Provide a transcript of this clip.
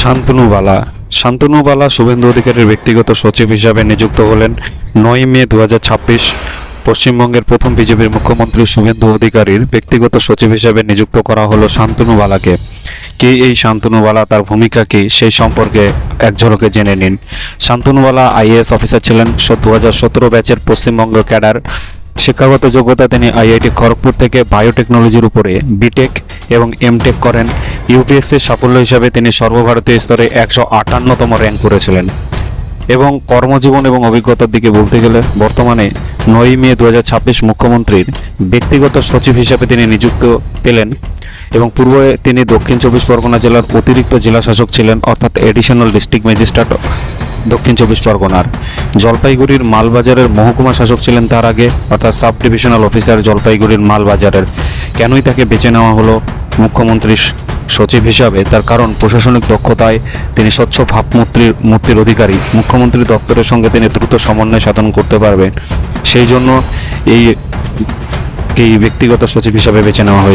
শান্তনু বালা শুভেন্দু অধিকারীর ব্যক্তিগত সচিব হিসাবে নিযুক্ত হলেন 9 মে 2026। পশ্চিমবঙ্গের প্রথম বিজেপির মুখ্যমন্ত্রী শুভেন্দু অধিকারীর ব্যক্তিগত সচিব হিসাবে নিযুক্ত করা হলো শান্তনু বালাকে। কে এই শান্তনু বালা, তার ভূমিকা কী, সেই সম্পর্কে এক ঝলকে জেনে নিন। শান্তনু বালা আইএএস অফিসার ছিলেন। 2017 ব্যাচের পশ্চিমবঙ্গ ক্যাডার। শিক্ষাগত যোগ্যতা তিনি আইআইটি খড়গপুর থেকে বায়োটেকনোলজির উপরে বিটেক এবং এমটেক করেন। ইউপিএসসির সাফল্য হিসাবে তিনি সর্বভারতীয় স্তরে 158তম র্যাঙ্ক করেছিলেন। এবং কর্মজীবন এবং অভিজ্ঞতার দিকে বলতে গেলে বর্তমানে 9 মে 2026 মুখ্যমন্ত্রীর ব্যক্তিগত সচিব হিসাবে তিনি নিযুক্ত পেলেন। এবং পূর্বে তিনি দক্ষিণ 24 পরগনা জেলার অতিরিক্ত জেলা শাসক ছিলেন, অর্থাৎ এডিশনাল ডিস্ট্রিক্ট ম্যাজিস্ট্রেট দক্ষিণ 24 পরগনার। জলপাইগুড়ির মালবাজারের মহকুমা শাসক ছিলেন তার আগে, অর্থাৎ সাব ডিভিশনাল অফিসার জলপাইগুড়ির মালবাজারের। কেনই তাকে বেছে নেওয়া হলো মুখ্যমন্ত্রীর সচিব হিসাবে? তার কারণ প্রশাসনিক দক্ষতায় তিনি স্বচ্ছ ভাবমূর্তির অধিকারী। মুখ্যমন্ত্রী দপ্তরের সঙ্গে তিনি দ্রুত সমন্বয় সাধন করতে পারবেন, সেই জন্য এই ব্যক্তিগত সচিব হিসাবে বেছে নেওয়া হয়েছে।